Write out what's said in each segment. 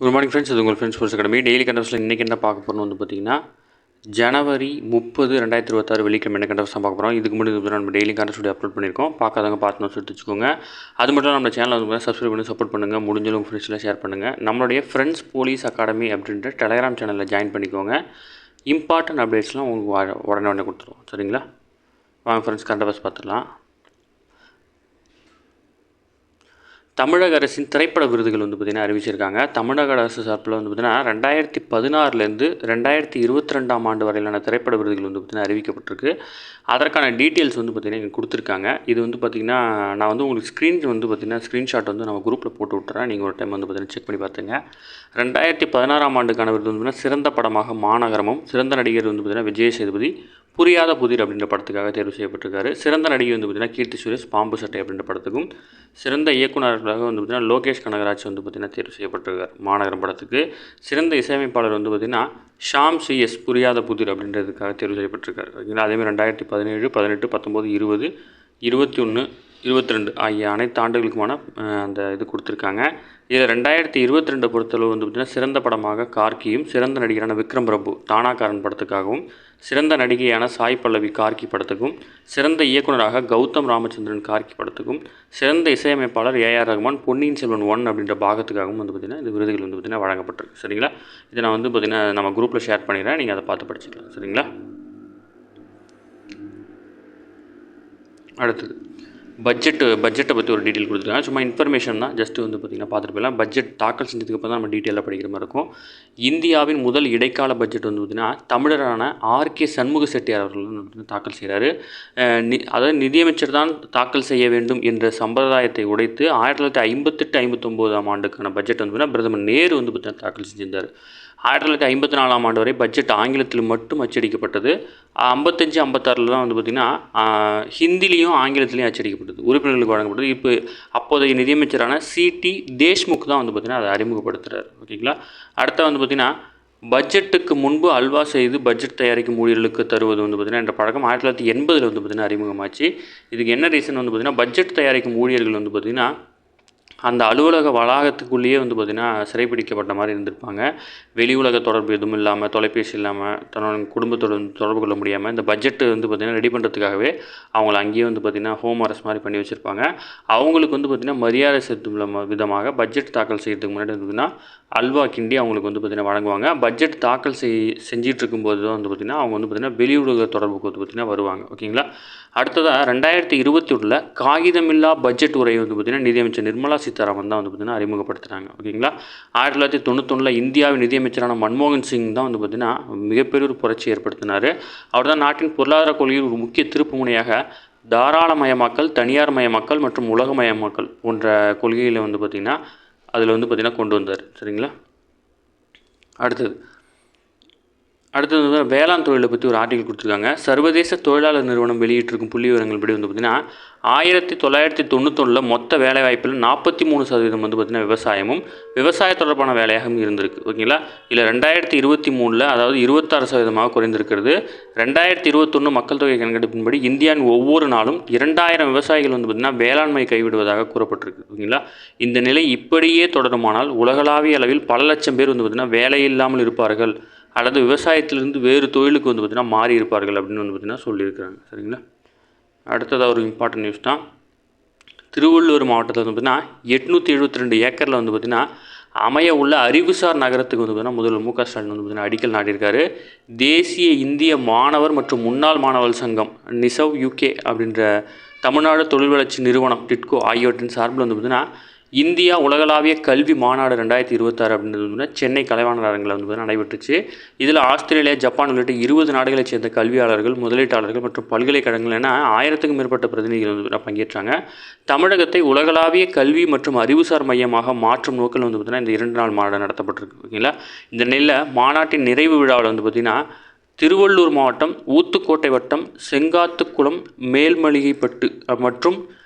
Good morning friends. இது உங்கள் friends sports academy. Daily கண்டவர்ஸில் இன்றைக்கி என்ன பார்க்க போகிறோம் வந்து பார்த்திங்கன்னா ஜனவரி 30, 2026 வெள்ளிக்கிழமை என்ன கண்டவர்ஸ் தான் பார்க்க போகிறோம். இதுக்கு முன்னாடி நம்ம டெய்லி கண்டவர்ஸ் அப்லோட் பண்ணியிருக்கோம். பார்க்காதவங்க பார்த்து நோட்ஸ் எடுத்து வச்சுக்கோங்க. அது மட்டும் நம்ம சேனலை வந்து சப்ஸ்கிரைப் பண்ணி சப்போர்ட் பண்ணுங்கள். முடிஞ்சளவு உங்கள் ஃப்ரெண்ட்ஸ்லாம் ஷேர் பண்ணுங்கள். நம்மளுடைய ஃப்ரெண்ட்ஸ் போலீஸ் அகாடமி அப்படின்ற டெலகிராம் சேனலில் ஜாயின் பண்ணிக்கோங்க. இம்பார்ட்டன்ட் அப்டேட்ஸ்லாம் உங்களுக்கு உடனே கொடுத்துருவோம். சரிங்களா? வாங்க ஃப்ரெண்ட்ஸ், கண்டவர்ஸ் பார்த்துடலாம். தமிழக அரசின் திரைப்பட விருதுகள் வந்து பார்த்திங்கன்னா அறிவிச்சிருக்காங்க. தமிழக அரசு சார்பில் வந்து பார்த்திங்கன்னா 2016 2022 ஆண்டு வரையிலான திரைப்பட விருதுகள் வந்து பார்த்திங்கன்னா அறிவிக்கப்பட்டிருக்கு. அதற்கான டீட்டெயில்ஸ் வந்து பார்த்திங்கன்னா இங்கே கொடுத்துருக்காங்க. இது வந்து பார்த்திங்கன்னா நான் வந்து உங்களுக்கு ஸ்க்ரீன்ஷாட் வந்து நம்ம குரூப்பில் போட்டு விட்டுறேன். நீங்கள் ஒரு டைம் வந்து பார்த்திங்கன்னா செக் பண்ணி பார்த்துங்க. 2016 ஆண்டுக்கான விருது வந்து பார்த்திங்கன்னா சிறந்த படமாக மாநகரமும், சிறந்த நடிகர் வந்து பார்த்திங்கன்னா விஜய் சேதுபதி புரியாத புதிர் அப்படின்ற படத்துக்காக தேர்வு செய்யப்பட்டிருக்காரு. சிறந்த நடிகை வந்து பார்த்திங்கன்னா கீர்த்தி சுரேஷ் பாம்பு சட்டை அப்படின்ற படத்துக்கும், சிறந்த இயக்குநர்களாக வந்து பார்த்திங்கன்னா லோகேஷ் கனகராஜ் வந்து பார்த்திங்கன்னா தேர்வு செய்யப்பட்டிருக்கார் மாநகரம் படத்துக்கு. சிறந்த இசையமைப்பாளர் வந்து பார்த்திங்கன்னா ஷாம் CS புரியாத புதிர் அப்படின்றதுக்காக தேர்வு செய்யப்பட்டிருக்காரு. ஓகேங்களா? அதேமாதிரி 2017, 18, 19, 20, 21, 22 ஆகிய அனைத்து ஆண்டுகளுக்குமான அந்த இது கொடுத்துருக்காங்க. இதில் 2022 பொறுத்தளவு வந்து பார்த்திங்கன்னா சிறந்த படமாக கார்கியும், சிறந்த நடிகரான விக்ரம் பிரபு தானாகாரன் படத்துக்காகவும், சிறந்த நடிகையான சாய் பல்லவி கார்கி படத்துக்கும், சிறந்த இயக்குநராக கௌதம் ராமச்சந்திரன் கார்கி படத்துக்கும், சிறந்த இசையமைப்பாளர் AR ரகுமான் பொன்னியின் செல்வன் 1 அப்படின்ற பாகத்துக்காகவும் வந்து பார்த்திங்கன்னா இந்த விருதுகள் வந்து பார்த்திங்கன்னா வழங்கப்பட்டிருக்கு. சரிங்களா? இதை நான் வந்து பார்த்திங்கன்னா நம்ம குரூப்பில் ஷேர் பண்ணிடுறேன். நீங்கள் அதை பார்த்து படிச்சுக்கலாம். சரிங்களா? அடுத்தது பட்ஜெட்டை பற்றி ஒரு டீட்டெயில் கொடுத்துருக்காங்க. சும்மா இன்ஃபர்மேஷன் தான், ஜஸ்ட்டு வந்து பார்த்திங்கன்னா பார்த்துட்டு போயிடலாம். பட்ஜெட் தாக்கல் செஞ்சதுக்கு அப்புறம் தான் நம்ம டீட்டெயிலாக படிக்கிற மாதிரி இருக்கும். இந்தியாவின் முதல் இடைக்கால பட்ஜெட் வந்து பார்த்திங்கன்னா தமிழரான RK சண்முக செட்டியார் அவர்கள் வந்து தாக்கல் செய்கிறாரு. அதாவது நிதியமைச்சர் தான் தாக்கல் செய்ய வேண்டும் என்ற சம்பிரதாயத்தை உடைத்து 1958-59 ஆண்டுக்கான பட்ஜெட் வந்து பிரதமர் நேரு வந்து பார்த்திங்கன்னா தாக்கல் செஞ்சிருந்தார். 1954 ஆண்டு வரை பட்ஜெட் ஆங்கிலத்தில் மட்டும் அச்சடிக்கப்பட்டது. 55-56 தான் வந்து பார்த்திங்கன்னா ஹிந்திலையும் ஆங்கிலத்திலையும் அச்சடிக்கப்பட்டது, உறுப்பினர்களுக்கு வழங்கப்பட்டது. இப்போ அப்போதைய நிதியமைச்சரான CT தேஷ்முக் தான் வந்து பார்த்திங்கன்னா அதை அறிமுகப்படுத்துகிறார். ஓகேங்களா? அடுத்த வந்து பார்த்திங்கன்னா பட்ஜெட்டுக்கு முன்பு அல்வா செய்து பட்ஜெட் தயாரிக்கும் ஊழியர்களுக்கு தருவது வந்து பார்த்திங்கன்னா என்ற பழக்கம் 1980 வந்து பார்த்திங்கன்னா அறிமுகமாச்சு. இதுக்கு என்ன ரீசன் வந்து பார்த்திங்கன்னா பட்ஜெட் தயாரிக்கும் ஊழியர்கள் வந்து பார்த்திங்கன்னா அந்த அலுவலக வளாகத்துக்குள்ளேயே வந்து பார்த்திங்கன்னா சிறைப்பிடிக்கப்பட்ட மாதிரி இருந்திருப்பாங்க. வெளி உலக தொடர்பு எதுவும் இல்லாமல், தொலைபேசி இல்லாமல், தன்னோட குடும்பத்தோடு தொடர்பு கொள்ள முடியாமல் இந்த பட்ஜெட்டு வந்து பார்த்திங்கன்னா ரெடி பண்ணுறதுக்காகவே அவங்கள அங்கேயே வந்து பார்த்திங்கன்னா ஹோம் அரெஸ்ட் மாதிரி பண்ணி வச்சுருப்பாங்க. அவங்களுக்கு வந்து பார்த்திங்கன்னா மரியாதை செலுத்தும் விதமாக பட்ஜெட் தாக்கல் செய்கிறதுக்கு முன்னாடி வந்து அல்வா கிண்டி அவங்களுக்கு வந்து பார்த்திங்கன்னா வழங்குவாங்க. பட்ஜெட் தாக்கல் செஞ்சிட்டு இருக்கும்போது தான் வந்து பார்த்திங்கன்னா அவங்க வந்து பார்த்திங்கன்னா வெளி உலக தொடர்புக்கு வந்து பார்த்திங்கன்னா வருவாங்க. ஓகேங்களா? அடுத்ததாக 2021 காகிதமில்லா பட்ஜெட் உரை வந்து பார்த்திங்கன்னா நிதியமைச்சர் நிர்மலா சீதாராமன் தான் வந்து பார்த்திங்கன்னா அறிமுகப்படுத்துகிறாங்க. ஓகேங்களா? 1991 இந்தியாவின் நிதியமைச்சரான மன்மோகன் சிங் தான் வந்து பார்த்திங்கன்னா மிகப்பெரிய ஒரு புரட்சி ஏற்படுத்தினார். அவர் தான் நாட்டின் பொருளாதார கொள்கையில் ஒரு முக்கிய திருப்பு முனையாக தாராளமயமாக்கல், தனியார் மயமாக்கல் மற்றும் உலகமயமாக்கல் போன்ற கொள்கைகளை வந்து பார்த்திங்கன்னா அதில் வந்து பார்த்திங்கன்னா கொண்டு வந்தார். சரிங்களா? அடுத்தது வந்து வேளாண் தொழிலை பற்றி ஒரு ஆர்டிகல் கொடுத்துருக்காங்க. சர்வதேச தொழிலாளர் நிறுவனம் வெளியிட்டிருக்கும் புள்ளி விவரங்கள் படி வந்து பார்த்திங்கன்னா 1991 மொத்த வேலைவாய்ப்பில் 43% வந்து பார்த்திங்கன்னா விவசாயமும் விவசாய தொடர்பான வேலையாகவும் இருந்திருக்கு. ஓகேங்களா? இல்லை 2023 அதாவது 26% குறைந்திருக்கிறது. 2021 மக்கள் தொகை கணக்கெடுப்பின்படி இந்தியாவின் ஒவ்வொரு நாளும் 2000 விவசாயிகள் வந்து பார்த்திங்கன்னா வேளாண்மை கைவிடுவதாக கூறப்பட்டிருக்கு. ஓகேங்களா? இந்த நிலை இப்படியே தொடருமானால் உலகளாவிய அளவில் பல லட்சம் பேர் வந்து பார்த்திங்கன்னா வேலையில்லாமல் இருப்பார்கள் அல்லது விவசாயத்திலிருந்து வேறு தொழிலுக்கு வந்து பார்த்திங்கன்னா மாறி இருப்பார்கள் அப்படின்னு வந்து பார்த்திங்கன்னா சொல்லியிருக்கிறாங்க. சரிங்களா? அடுத்ததாக ஒரு இம்பார்ட்டன்ட் நியூஸ் தான். திருவள்ளூர் மாவட்டத்தில் வந்து பார்த்திங்கன்னா 872 ஏக்கரில் வந்து பார்த்திங்கன்னா அமைய உள்ள அறிவுசார் நகரத்துக்கு வந்து பார்த்திங்கன்னா முதல்வர் MK ஸ்டாலின் வந்து பார்த்திங்கன்னா அடிக்கல் நாட்டியிருக்காரு. தேசிய இந்திய மாணவர் மற்றும் முன்னாள் மாணவர் சங்கம் நிசவ் UK அப்படின்ற தமிழ்நாடு தொழில் வளர்ச்சி நிறுவனம் டிட்கோ ஆகியவற்றின் சார்பில் வந்து பார்த்திங்கன்னா இந்தியா உலகளாவிய கல்வி மாநாடு 2026 அப்படின்றது வந்து சென்னை கலைவாணர் அரங்கில் வந்து நடைபெற்றுச்சு. இதில் ஆஸ்திரேலியா, ஜப்பான் உள்ளிட்ட 20 நாடுகளைச் சேர்ந்த கல்வியாளர்கள், முதலீட்டாளர்கள் மற்றும் பல்கலைக்கழகங்கள் என 1000க்கும் மேற்பட்ட பிரதிநிதிகள் வந்து பங்கேற்றாங்க. தமிழகத்தை உலகளாவிய கல்வி மற்றும் அறிவுசார் மையமாக மாற்றும் நோக்கில் வந்து பார்த்திங்கன்னா இந்த 2 நாள் மாநாடு நடத்தப்பட்டிருக்கு. ஓகேங்களா? இந்த நிலையில் மாநாட்டின் நிறைவு விழாவில் வந்து பார்த்திங்கன்னா திருவள்ளூர் மாவட்டம் ஊத்துக்கோட்டை வட்டம் செங்காத்துக்குளம், மேல்மளிகைப்பட்டு மற்றும்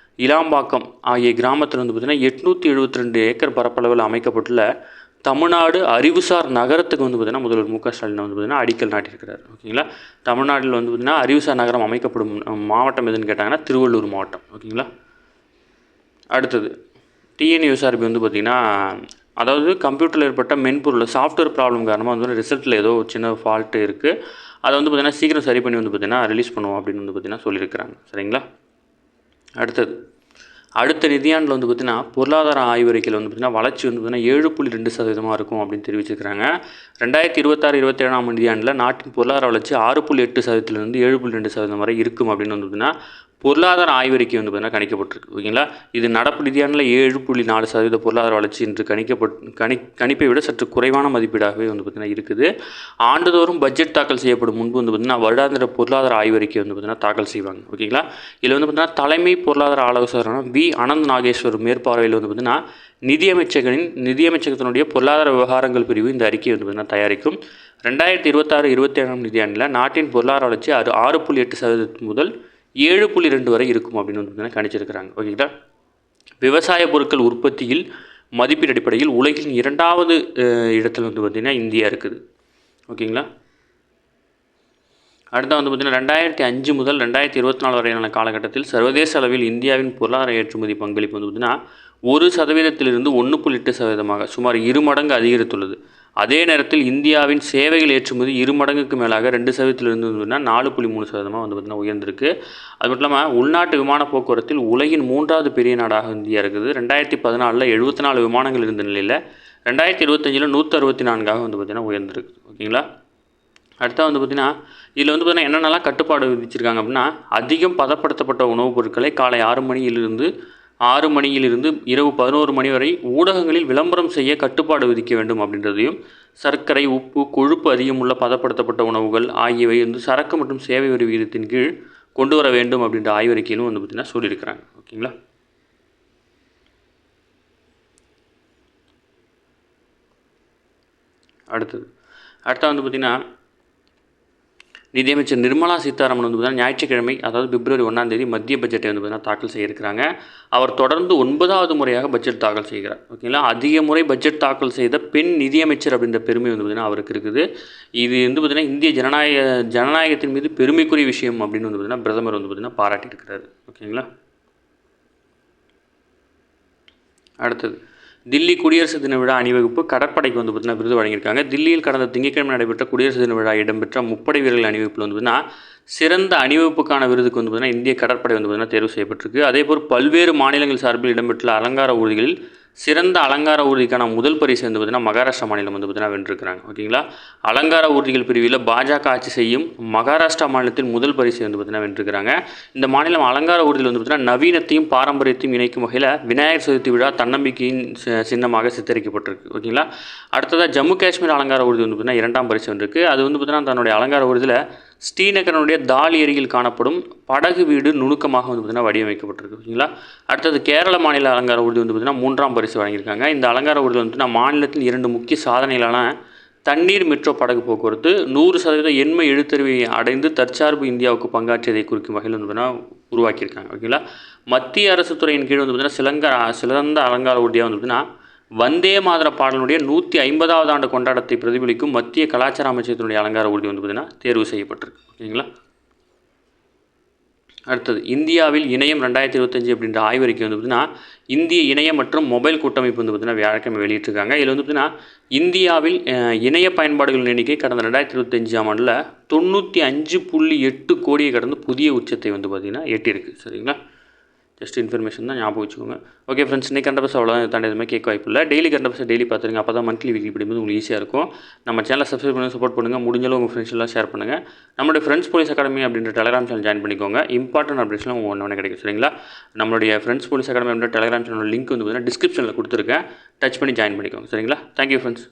இலாம்பாக்கம் ஆகிய கிராமத்தில் வந்து பார்த்திங்கன்னா 872 ஏக்கர் பரப்பளவில் அமைக்கப்பட்டுள்ள தமிழ்நாடு அறிவுசார் நகரத்துக்கு வந்து பார்த்திங்கன்னா முதல்வர் MK ஸ்டாலின் வந்து பார்த்திங்கன்னா அடிக்கல் நாட்டியிருக்கிறார். ஓகேங்களா? தமிழ்நாட்டில் வந்து பார்த்திங்கன்னா அறிவுசார் நகரம் அமைக்கப்படும் மாவட்டம் எதுன்னு கேட்டாங்கன்னா திருவள்ளூர் மாவட்டம். ஓகேங்களா? அடுத்தது TNUSRB வந்து பார்த்திங்கன்னா அதாவது கம்ப்யூட்டரில் ஏற்பட்ட மென்பொருள் சாஃப்ட்வேர் ப்ராப்ளம் காரணமாக வந்து ரிசல்ட்டில் ஏதோ ஒரு சின்ன ஃபால்ட்டு இருக்குது. அதை வந்து பார்த்திங்கன்னா சீக்கிரம் சரி பண்ணி வந்து பார்த்திங்கன்னா ரிலீஸ் பண்ணுவோம் அப்படின்னு வந்து பார்த்திங்கன்னா சொல்லியிருக்கிறாங்க. சரிங்களா. அடுத்த நிதியாண்டில் வந்து பார்த்திங்கன்னா பொருளாதார ஆய்வறிக்கையில் வந்து பார்த்திங்கன்னா வளர்ச்சி வந்து பார்த்திங்கன்னா 7.2% இருக்கும் அப்படின்னு தெரிவிச்சிருக்கிறாங்க. 2026-27 நிதியாண்டில் நாட்டின் பொருளாதார வளர்ச்சி 6.8%லிருந்து 7.2% வரை இருக்கும் அப்படின்னு வந்து பார்த்திங்கன்னா பொருளாதார ஆய்வறிக்கை வந்து பார்த்திங்கன்னா கணிக்கப்பட்டிருக்கு. ஓகேங்களா. இது நடப்பு நிதியாண்டில் 7.4% பொருளாதார வளர்ச்சி என்று கணிப்பை விட சற்று குறைவான மதிப்பீடாகவே வந்து பார்த்திங்கன்னா இருக்குது. ஆண்டுதோறும் பட்ஜெட் தாக்கல் செய்யப்படும் முன்பு வந்து பார்த்திங்கன்னா வருடாந்திர பொருளாதார ஆய்வறிக்கை வந்து பார்த்திங்கன்னா தாக்கல் செய்வாங்க. ஓகேங்களா. இதில் வந்து பார்த்திங்கன்னா தலைமை பொருளாதார ஆலோசகரான வி அனந்த் நாகேஸ்வர் மேற்பார்வையில் வந்து பார்த்திங்கன்னா நிதியமைச்சகத்தினுடைய பொருளாதார விவகாரங்கள் பிரிவு இந்த அறிக்கையை வந்து பார்த்திங்கன்னா தயாரிக்கும். 2026-27 நிதியாண்டில் நாட்டின் பொருளாதார வளர்ச்சி 6.8% முதல் 7.2 வரை இருக்கும் அப்படின்னு வந்து கணிச்சிருக்கிறாங்க. ஓகேங்களா. விவசாய பொருட்கள் உற்பத்தியில் மதிப்பீடு அடிப்படையில் உலகின் 2வது இடத்துல வந்து பார்த்திங்கன்னா இந்தியா இருக்குது. ஓகேங்களா. அடுத்து வந்து பார்த்திங்கன்னா 2005 முதல் 2024 வரையான காலகட்டத்தில் சர்வதேச அளவில் இந்தியாவின் பொருளாதார ஏற்றுமதி பங்களிப்பு வந்து பார்த்திங்கன்னா 1%லிருந்து 1.8% சுமார் 2 மடங்கு அதிகரித்துள்ளது. அதே நேரத்தில் இந்தியாவின் சேவைகள் ஏற்றுமதி 2 மடங்குக்கு மேலாக 2%லிருந்து 4.3% வந்து பார்த்திங்கன்னா உயர்ந்திருக்கு. அது மட்டும் இல்லாமல் உள்நாட்டு விமான போக்குவரத்தில் உலகின் 3வது பெரிய நாடாக இந்தியா இருக்குது. 2014 74 விமானங்கள் இருந்த நிலையில் 2025 164 வந்து பார்த்திங்கன்னா உயர்ந்திருக்கு. ஓகேங்களா. அடுத்தது வந்து பார்த்திங்கன்னா இதில் வந்து பார்த்திங்கன்னா என்னென்னலாம் கட்டுப்பாடு விதிச்சிருக்காங்க அப்படின்னா அதிகம் பதப்படுத்தப்பட்ட உணவுப் பொருட்களை காலை 6 மணியிலிருந்து இரவு 11 மணி வரை ஊடகங்களில் விளம்பரம் செய்ய கட்டுப்பாடு விதிக்க வேண்டும் அப்படின்றதையும், சர்க்கரை, உப்பு, கொழுப்பு அதிகமுள்ள பதப்படுத்தப்பட்ட உணவுகள் ஆகியவை வந்து சரக்கு மற்றும் சேவை வரி விகிதத்தின் கீழ் கொண்டு வர வேண்டும் அப்படின்ற ஆய்வறிக்கையிலும் வந்து பார்த்திங்கன்னா சொல்லியிருக்கிறாங்க. ஓகேங்களா. அடுத்தது வந்து பார்த்திங்கன்னா நிதியமைச்சர் நிர்மலா சீதாராமன் வந்து பார்த்திங்கன்னா ஞாயிற்றுக்கிழமை அதாவது பிப்ரவரி 1 மத்திய பட்ஜெட்டை வந்து பார்த்திங்கன்னா தாக்கல் செய்திருக்கிறாங்க. அவர் தொடர்ந்து 9வது முறையாக பட்ஜெட் தாக்கல் செய்கிறார். ஓகேங்களா. அதிக முறை பட்ஜெட் தாக்கல் செய்த பெண் நிதியமைச்சர் அப்படின்ற பெருமை வந்து பார்த்திங்கன்னா அவருக்கு இருக்குது. இது வந்து பார்த்திங்கன்னா இந்திய ஜனநாயகத்தின் மீது பெருமைக்குரிய விஷயம் அப்படின்னு வந்து பார்த்திங்கன்னா பிரதமர் வந்து பார்த்திங்கன்னா பாராட்டியிருக்கிறார். ஓகேங்களா. அடுத்தது தில்லி குடியரசு தின விழா அணிவகுப்பு கடற்படைக்கு வந்து பார்த்திங்கன்னா விருது வழங்கியிருக்காங்க. தில்லியில் கடந்த திங்கட்கிழமை நடைபெற்ற குடியரசு தின விழா இடம்பெற்ற முப்படை வீரர்கள் அணிவகுப்பில் வந்து பார்த்திங்கன்னா சிறந்த அணிவகுப்புக்கான விருதுக்கு வந்து பார்த்திங்கன்னா இந்திய கடற்படை வந்து பார்த்திங்கன்னா தேர்வு செய்யப்பட்டிருக்கு. அதேபோல் பல்வேறு மாநிலங்கள் சார்பில் இடம்பெற்றுள்ள அலங்கார ஊர்திகளில் சிறந்த அலங்கார ஊர்திக்கான முதல் பரிசு வந்து பார்த்திங்கன்னா மகாராஷ்டிரா மாநிலம் வந்து பார்த்திங்கன்னா வென்றிருக்கிறாங்க. ஓகேங்களா. அலங்கார ஊர்திகள் பிரிவில் பாஜக ஆட்சி செய்யும் மகாராஷ்டிரா மாநிலத்தில் முதல் பரிசு வந்து பார்த்திங்கன்னா வென்றிருக்கிறாங்க. இந்த மாநிலம் அலங்கார ஊர்தியில் வந்து பார்த்திங்கன்னா நவீனத்தையும் பாரம்பரியத்தையும் இணைக்கும் வகையில் விநாயகர் சதுர்த்தி விழா தன்னம்பிக்கையின் சின்னமாக சித்தரிக்கப்பட்டிருக்கு. ஓகேங்களா. அடுத்ததாக ஜம்மு காஷ்மீர் அலங்கார ஊர்தி வந்து பார்த்திங்கன்னா 2ஆம் பரிசு வந்திருக்கு. அது வந்து பார்த்திங்கன்னா தன்னுடைய அலங்கார ஊர்தியில் ஸ்ரீநகரனுடைய தால் ஏரியில் காணப்படும் படகு வீடு நுணுக்கமாக வந்து பார்த்திங்கன்னா வடிவமைக்கப்பட்டிருக்கு. ஓகேங்களா. அடுத்தது கேரள மாநில அலங்கார ஊர்தி வந்து பார்த்திங்கன்னா 3ஆம் பரிசு வழங்கியிருக்காங்க. இந்த அலங்கார ஊர்தி வந்து மாநிலத்தில் 2 முக்கிய சாதனைகளான தண்ணீர் மெட்ரோ படகு போக்குவரத்து 100% எண்மை எழுத்தறிவை அடைந்து தற்சார்பு இந்தியாவுக்கு பங்காற்றியதை குறிக்கும் வகையில் வந்து பார்த்திங்கன்னா உருவாக்கியிருக்காங்க. ஓகேங்களா. மத்திய அரசு துறையின் கீழ் வந்து பார்த்திங்கன்னா சிறந்த அலங்கார ஊர்தியாக வந்து பார்த்திங்கன்னா வந்தே மாதர பாடலுடைய 150வது ஆண்டு கொண்டாட்டத்தை பிரதிபலிக்கும் மத்திய கலாச்சார அமைச்சகத்தினுடைய அலங்கார ஊர்தி வந்து பார்த்திங்கன்னா தேர்வு செய்யப்பட்டிருக்கு. ஓகேங்களா. அடுத்தது இந்தியாவில் இணையம் 2025 அப்படின்ற ஆய்வறிக்கை வந்து பார்த்திங்கன்னா இந்திய இணையம் மற்றும் மொபைல் கூட்டமைப்பு வந்து பார்த்திங்கன்னா வியாழக்கிழமை வெளியிட்டிருக்காங்க. இதில் வந்து பார்த்திங்கன்னா இந்தியாவில் இணைய பயன்பாடுகளின் எண்ணிக்கை கடந்த 2025ஆம் ஆண்டில் 95.8 கோடியை கடந்து புதிய உச்சத்தை வந்து பார்த்திங்கன்னா எட்டியிருக்கு. சரிங்களா. ஜஸ்ட் இன்ஃபர்மேஷன் தான், ஞாபகம் வச்சுக்கோங்க. ஓகே ஃப்ரெண்ட்ஸ், இன்னைக்கு கரண்ட் அஃபேர்ஸ் அவ்வளோதான். தாண்டி எதுவுமே கேட்க வாய்ப்பு இல்லை. டெய்லி கரண்ட் அஃபேர்ஸ் டெய்லி பார்த்துருங்க. அப்போ தான் மந்த்லி வீக்லி படிக்கும்போது உங்களுக்கு ஈஸியாக இருக்கும். நம்ம சேனலை சப்ஸ்கிரைப் பண்ணி சப்போர்ட் பண்ணுங்கள். முடிஞ்சாலும் உங்கள் ஃப்ரெண்ட்ஸ் எல்லாம் ஷேர் பண்ணுங்கள். நம்மளுடைய ஃப்ரெண்ட்ஸ் போலீஸ் அகாடமி அப்படின்ற டெலிகிராம் சேனல் ஜாயின் பண்ணிக்கோங்க. இம்பார்ட்டன்ட் அப்டேட்ஸ்லாம் உங்களுக்கு ஒன்று கிடைக்கும். சரிங்களா. நம்மளுடைய ஃப்ரெண்ட்ஸ் போலீஸ் அகாடமி அப்படின்ற டெலிகிராம் சேனல் லிங்க் வந்து டிஸ்கிரிப்ஷனில் கொடுத்துருக்கேன். டச் பண்ணி ஜாயின் பண்ணிக்கோங்க. சரிங்களா. Thank you friends.